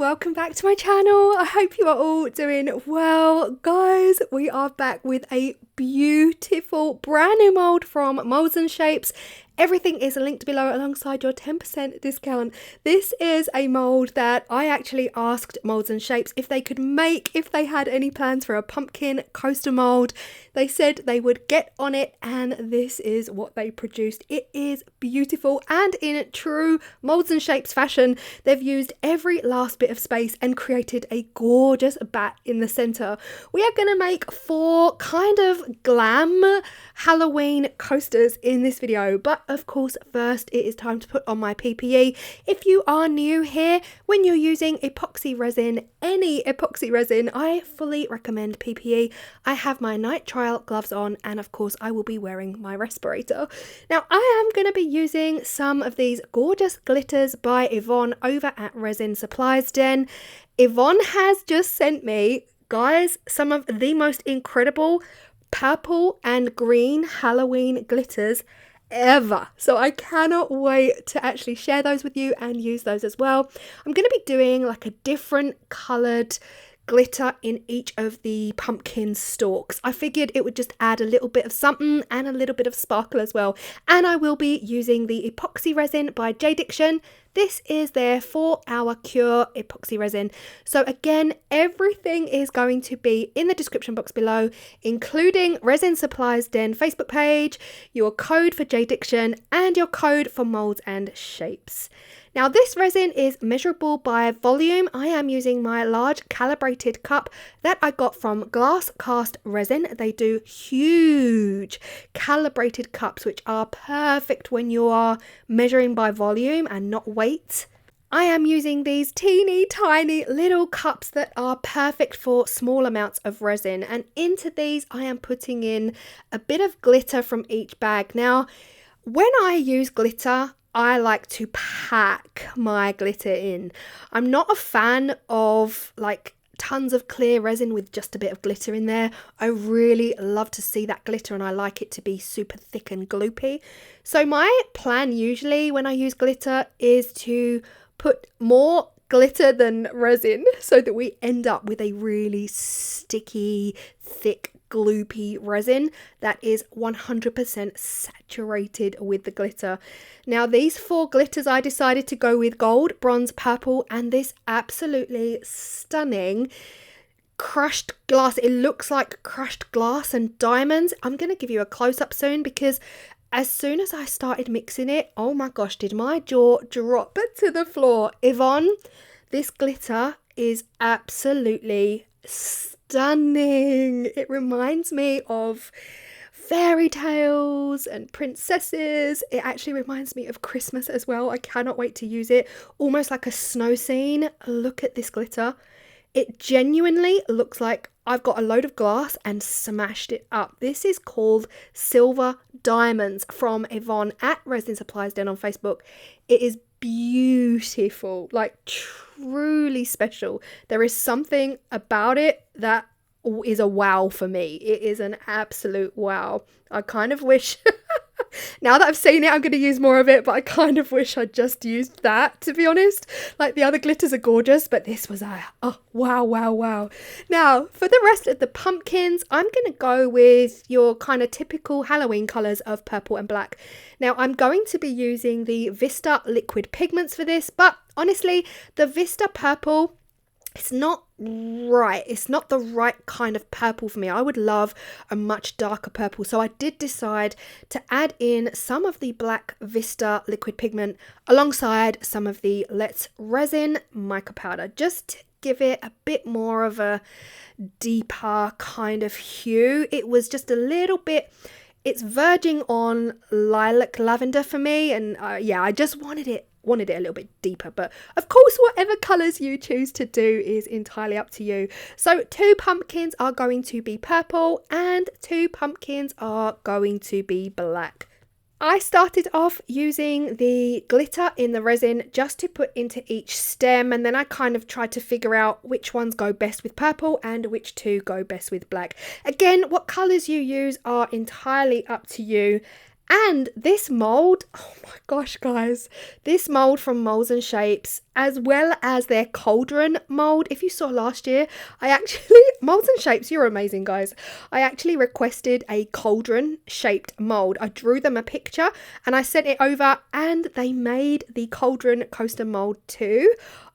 welcome back to my channel. I hope you are all doing well. Guys, we are back with a beautiful brand new mold from Molds and Shapes. Everything is linked below alongside your 10% discount. This is a mold that I actually asked Molds and Shapes if they could make, if they had any plans for a pumpkin coaster mold. They said they would get on it, and this is what they produced. It is beautiful, and in true Molds and Shapes fashion, they've used every last bit of space and created a gorgeous bat in the center. We are going to make 4 kind of glam Halloween coasters in this video, but of course first it is time to put on my PPE. If you are new here, when you're using epoxy resin, any epoxy resin, I fully recommend PPE. I have my nitrile gloves on, and of course I will be wearing my respirator. Now I am going to be using some of these gorgeous glitters by Yvonne over at Resin Supplies Den. Yvonne has just sent me, guys, some of the most incredible purple and green Halloween glitters ever. So I cannot wait to actually share those with you and use those as well. I'm going to be doing like a different coloured glitter in each of the pumpkin stalks. I figured it would just add a little bit of something and a little bit of sparkle as well. And I will be using the epoxy resin by Jesmonite. This is their 4-hour cure epoxy resin. So again, everything is going to be in the description box below, including Resin Supplies Den Facebook page, your code for Jesmonite, and your code for Molds and Shapes. Now this resin is measurable by volume. I am using my large calibrated cup that I got from Glass Cast Resin. They do huge calibrated cups which are perfect when you are measuring by volume and not weight. I am using these teeny tiny little cups that are perfect for small amounts of resin, and into these I am putting in a bit of glitter from each bag. Now when I use glitter, I like to pack my glitter in. I'm not a fan of like tons of clear resin with just a bit of glitter in there. I really love to see that glitter, and I like it to be super thick and gloopy. So my plan usually when I use glitter is to put more glitter than resin so that we end up with a really sticky, thick, gloopy resin that is 100% saturated with the glitter. Now these 4 glitters I decided to go with gold, bronze, purple, and this absolutely stunning crushed glass. It looks like crushed glass and diamonds. I'm going to give you a close-up soon, because as soon as I started mixing it, oh my gosh, did my jaw drop to the floor. Yvonne, this glitter is absolutely stunning. It reminds me of fairy tales and princesses. It actually reminds me of Christmas as well. I cannot wait to use it. Almost like a snow scene. Look at this glitter. It genuinely looks like I've got a load of glass and smashed it up. This is called Silver Diamonds from Yvonne at Resin Supplies Den on Facebook. It is beautiful, like truly special. There is something about it that is a wow for me. It is an absolute wow. I kind of wish now that I've seen it, I'm going to use more of it, but I kind of wish I'd just used that, to be honest. Like, the other glitters are gorgeous, but this was oh, wow, wow, wow. Now, for the rest of the pumpkins, I'm going to go with your kind of typical Halloween colours of purple and black. Now, I'm going to be using the Vista liquid pigments for this, but honestly, the Vista purple, it's not right. It's not the right kind of purple for me. I would love a much darker purple. So I did decide to add in some of the black Vista liquid pigment alongside some of the Let's Resin mica powder, just to give it a bit more of a deeper kind of hue. It was just a little bit, it's verging on lilac lavender for me, and yeah, I just wanted it a little bit deeper. But of course, whatever colours you choose to do is entirely up to you. So 2 pumpkins are going to be purple and 2 pumpkins are going to be black. I started off using the glitter in the resin just to put into each stem, and then I kind of tried to figure out which ones go best with purple and which 2 go best with black. Again, what colours you use are entirely up to you. And this mould, oh my gosh, guys, this mould from Molds and Shapes, as well as their cauldron mould. If you saw last year, Molds and Shapes, you're amazing, guys. I actually requested a cauldron shaped mould. I drew them a picture and I sent it over, and they made the cauldron coaster mould too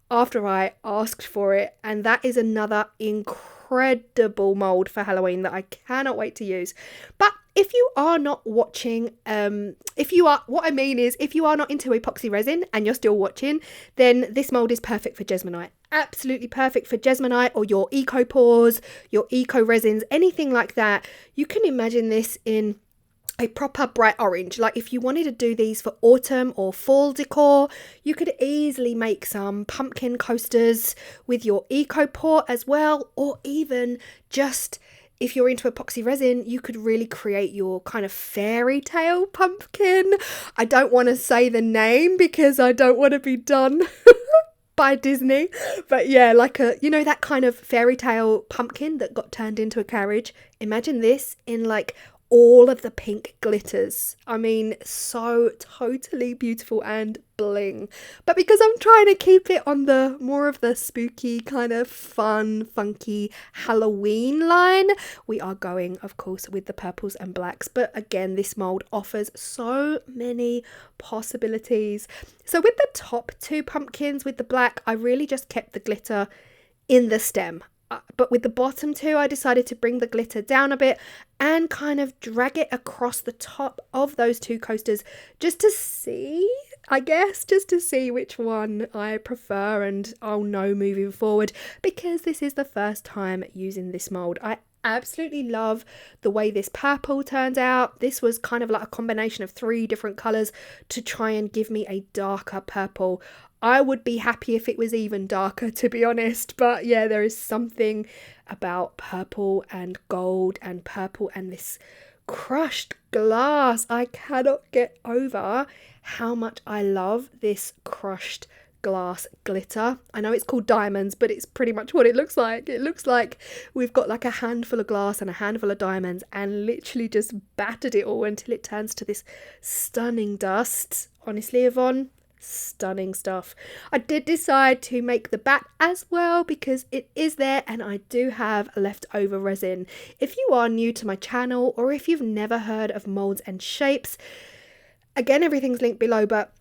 after I asked for it. And that is another incredible mould for Halloween that I cannot wait to use. But if you are not watching, if you are not into epoxy resin and you're still watching, then this mould is perfect for Jesmonite. Absolutely perfect for Jesmonite or your eco pores, your eco resins, anything like that. You can imagine this in a proper bright orange. Like if you wanted to do these for autumn or fall decor, you could easily make some pumpkin coasters with your eco pour as well, or even just, if you're into epoxy resin, you could really create your kind of fairy tale pumpkin. I don't want to say the name because I don't want to be done by Disney. But yeah, like that kind of fairy tale pumpkin that got turned into a carriage. Imagine this in like all of the pink glitters. I mean, so totally beautiful and bling. But because I'm trying to keep it on the more of the spooky kind of fun, funky Halloween line, we are going, of course, with the purples and blacks. But again, this mold offers so many possibilities. So with the top two pumpkins with the black, I really just kept the glitter in the stem. But with the bottom two, I decided to bring the glitter down a bit and kind of drag it across the top of those two coasters just to see, which one I prefer, and I'll know moving forward because this is the first time using this mold. I absolutely love the way this purple turns out. This was kind of like a combination of 3 different colours to try and give me a darker purple. I would be happy if it was even darker, to be honest. But yeah, there is something about purple and gold and purple and this crushed glass. I cannot get over how much I love this crushed glass glitter. I know it's called diamonds, but it's pretty much what it looks like. It looks like we've got like a handful of glass and a handful of diamonds and literally just battered it all until it turns to this stunning dust. Honestly, Yvonne, stunning stuff. I did decide to make the bat as well because it is there and I do have leftover resin. If you are new to my channel or if you've never heard of Molds and Shapes, again, everything's linked below, but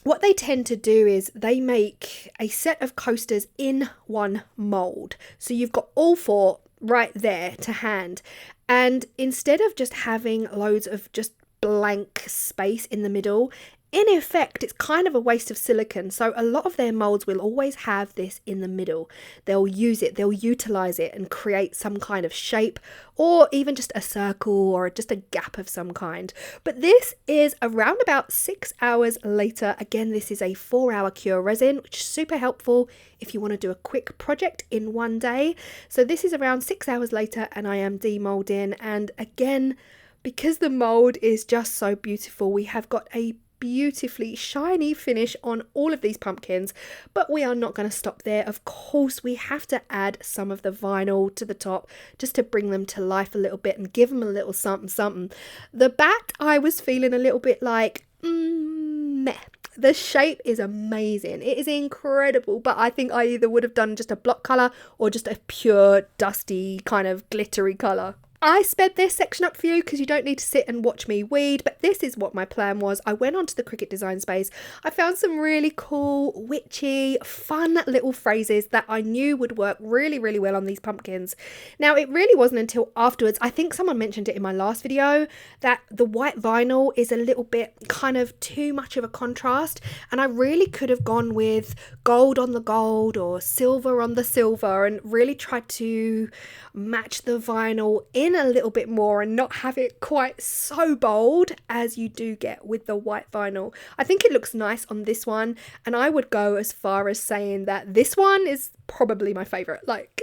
what they tend to do is they make a set of coasters in one mold. So you've got all 4 right there to hand. And instead of just having loads of just blank space in the middle, in effect, it's kind of a waste of silicone. So a lot of their molds will always have this in the middle. They'll use it, they'll utilize it and create some kind of shape or even just a circle or just a gap of some kind. But this is around about 6 hours later. Again, this is a 4-hour cure resin, which is super helpful if you want to do a quick project in one day. So this is around 6 hours later and I am demolding. And again, because the mold is just so beautiful, we have got a beautifully shiny finish on all of these pumpkins, but we are not going to stop there. Of course, we have to add some of the vinyl to the top just to bring them to life a little bit and give them a little something. The bat, I was feeling a little bit like meh. The shape is amazing, it is incredible, but I think I either would have done just a block colour or just a pure dusty kind of glittery colour. I sped this section up for you because you don't need to sit and watch me weed, but this is what my plan was. I went onto the Cricut design space. I found some really cool, witchy, fun little phrases that I knew would work really, really well on these pumpkins. Now, it really wasn't until afterwards, I think someone mentioned it in my last video, that the white vinyl is a little bit kind of too much of a contrast, and I really could have gone with gold on the gold or silver on the silver and really tried to match the vinyl in a little bit more and not have it quite so bold as you do get with the white vinyl. I think it looks nice on this one, and I would go as far as saying that this one is probably my favorite. Like,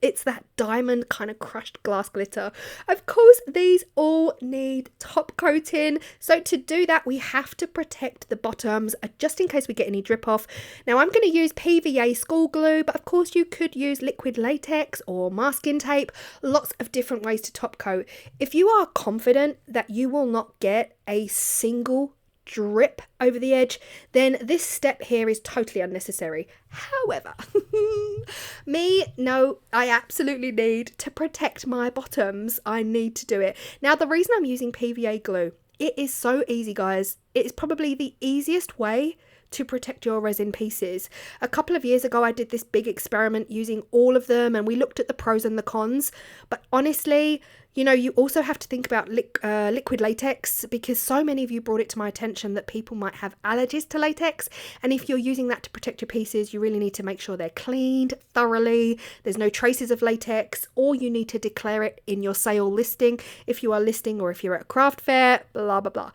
it's that diamond kind of crushed glass glitter. Of course, these all need top coating. So to do that, we have to protect the bottoms just in case we get any drip off. Now I'm going to use PVA school glue, but of course you could use liquid latex or masking tape. Lots of different ways to top coat. If you are confident that you will not get a single drip over the edge, then this step here is totally unnecessary. However, I absolutely need to protect my bottoms. I need to do it. Now, the reason I'm using PVA glue, it is so easy, guys. It is probably the easiest way to protect your resin pieces. A couple of years ago, I did this big experiment using all of them, and we looked at the pros and the cons. But honestly, you know, you also have to think about liquid latex, because so many of you brought it to my attention that people might have allergies to latex. And if you're using that to protect your pieces, you really need to make sure they're cleaned thoroughly. There's no traces of latex, or you need to declare it in your sale listing if you are listing, or if you're at a craft fair, blah, blah, blah.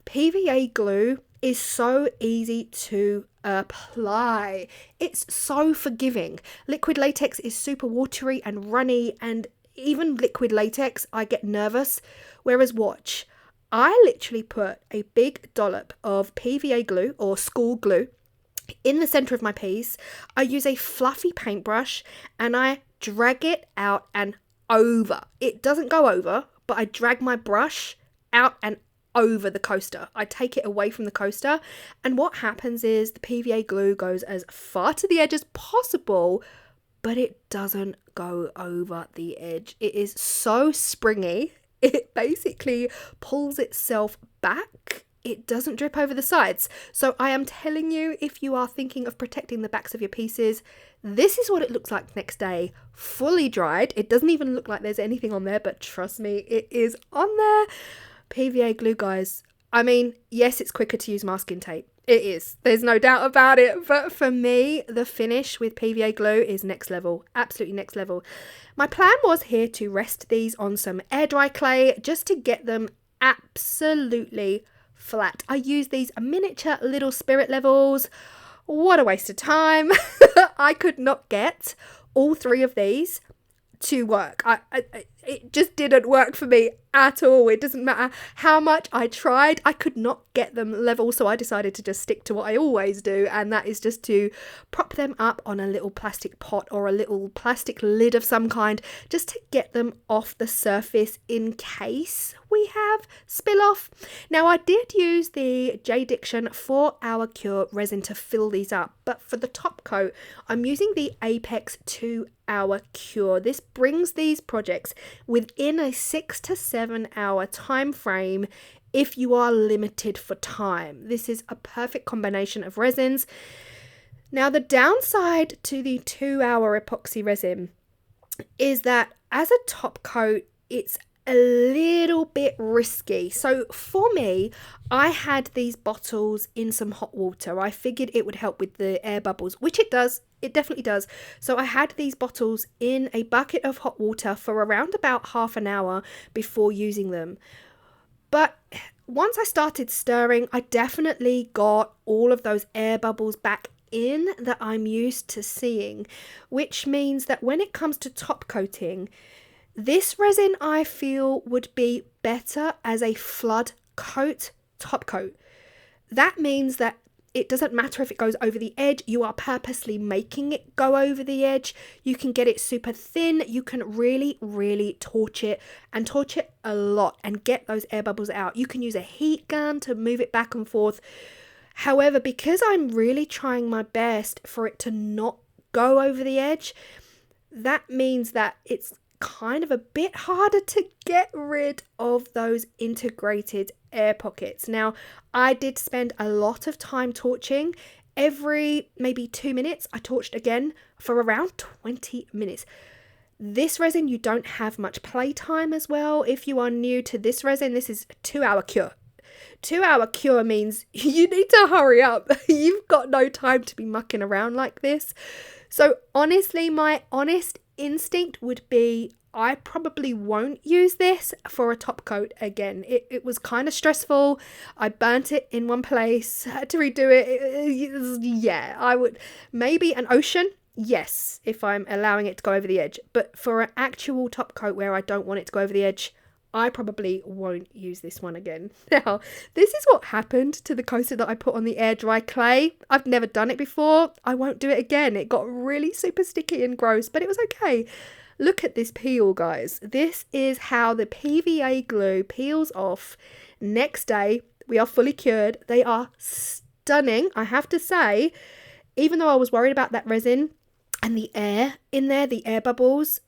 PVA glue is so easy to apply. It's so forgiving. Liquid latex is super watery and runny, and even liquid latex, I get nervous. Whereas watch, I literally put a big dollop of PVA glue or school glue in the center of my piece. I use a fluffy paintbrush and I drag it out and over. It doesn't go over, but I drag my brush out and over the coaster. I take it away from the coaster, and what happens is the PVA glue goes as far to the edge as possible, but it doesn't go over the edge. It is so springy. It basically pulls itself back. It doesn't drip over the sides. So I am telling you, if you are thinking of protecting the backs of your pieces, this is what it looks like next day, fully dried. It doesn't even look like there's anything on there, but trust me, it is on there. PVA glue, guys. I mean, yes, it's quicker to use masking tape. It is. There's no doubt about it. But for me, the finish with PVA glue is next level. Absolutely next level. My plan was here to rest these on some air dry clay just to get them absolutely flat. I use these miniature little spirit levels. What a waste of time. I could not get all three of these to work. It just didn't work for me at all. It doesn't matter how much I tried, I could not get them level, so I decided to just stick to what I always do, and that is just to prop them up on a little plastic pot or a little plastic lid of some kind, just to get them off the surface in case we have spill off. Now, I did use the J Diction 4-hour cure resin to fill these up, but for the top coat I'm using the Apex 2-hour cure. This brings these projects within a 6 to 7 hour time frame if you are limited for time. This is a perfect combination of resins. Now, the downside to the 2-hour epoxy resin is that as a top coat, it's a little bit risky. So for me, I had these bottles in some hot water. I figured it would help with the air bubbles, which it does. It definitely does. So I had these bottles in a bucket of hot water for around about half an hour before using them. But once I started stirring, I definitely got all of those air bubbles back in that I'm used to seeing, which means that when it comes to top coating, this resin I feel would be better as a flood coat top coat. That means that it doesn't matter if it goes over the edge, you are purposely making it go over the edge. You can get it super thin, you can really, really torch it and torch it a lot and get those air bubbles out. You can use a heat gun to move it back and forth. However, because I'm really trying my best for it to not go over the edge, that means that it's kind of a bit harder to get rid of those integrated air pockets. Now, I did spend a lot of time torching. Every maybe 2 minutes I torched again for around 20 minutes. This resin, you don't have much play time as well. If you are new to this resin, this is a 2-hour cure. 2-hour cure means you need to hurry up. You've got no time to be mucking around like this. So honestly, my honest instinct would be I probably won't use this for a top coat again. It was kind of stressful. I burnt it in one place, had to redo it. Yeah, I would. Maybe an ocean yes, if I'm allowing it to go over the edge. But for an actual top coat where I don't want it to go over the edge, I probably won't use this one again. Now, this is what happened to the coaster that I put on the air dry clay. I've never done it before. I won't do it again. It got really super sticky and gross, but it was okay. Look at this peel, guys. This is how the PVA glue peels off. Next day, we are fully cured. They are stunning, I have to say. Even though I was worried about that resin and the air in there, the air bubbles,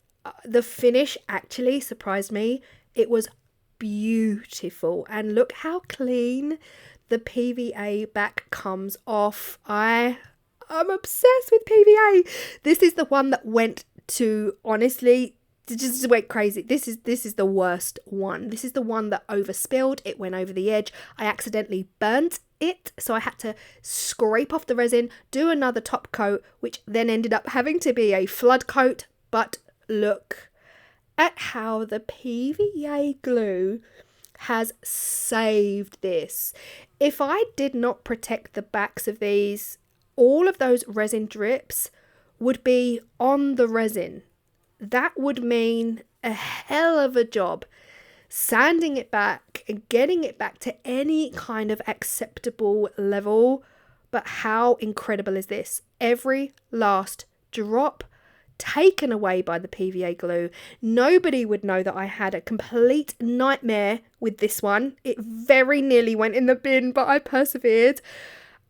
the finish actually surprised me. It was beautiful. And look how clean the PVA back comes off. I'm obsessed with PVA. This is the one that went to, honestly, just went crazy. This is the worst one. This is the one that overspilled. It went over the edge. I accidentally burnt it, so I had to scrape off the resin, do another top coat, which then ended up having to be a flood coat. But look at how the PVA glue has saved this. If I did not protect the backs of these, all of those resin drips would be on the resin. That would mean a hell of a job sanding it back and getting it back to any kind of acceptable level. But how incredible is this? Every last drop taken away by the PVA glue. Nobody would know that I had a complete nightmare with this one. It very nearly went in the bin, but I persevered.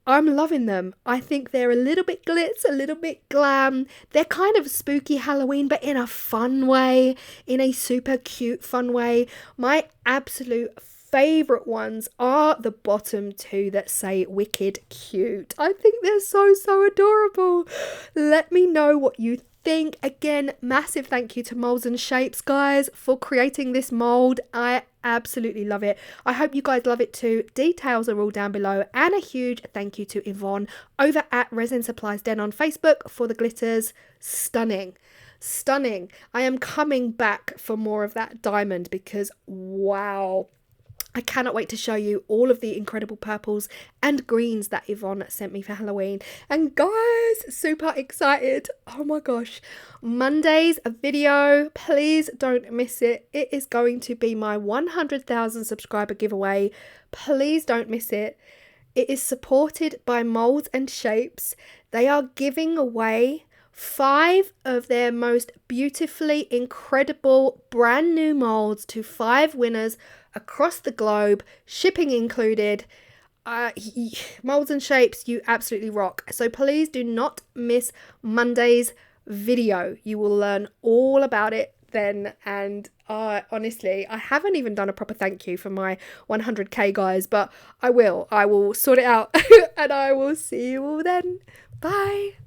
I'm loving them. I think they're a little bit glitz, a little bit glam. They're kind of spooky Halloween, but in a fun way, in a super cute fun way. My absolute favourite ones are the bottom two that say wicked cute. I think they're so adorable. Let me know what you think. Again, massive thank you to Molds and Shapes, guys, for creating this mold. I absolutely love it. I hope you guys love it too. Details are all down below, and a huge thank you to Yvonne over at Resin Supplies Den on Facebook for the glitters. Stunning. I am coming back for more of that diamond because wow, I cannot wait to show you all of the incredible purples and greens that Yvonne sent me for Halloween. And guys, super excited. Oh my gosh. Monday's video. Please don't miss it. It is going to be my 100,000 subscriber giveaway. Please don't miss it. It is supported by Molds and Shapes. They are giving away 5 of their most beautifully incredible brand new molds to 5 winners across the globe, shipping included. Molds and Shapes, you absolutely rock. So please do not miss Monday's video. You will learn all about it then. And honestly, I haven't even done a proper thank you for my 100k guys, but I will sort it out. And I will see you all then. Bye.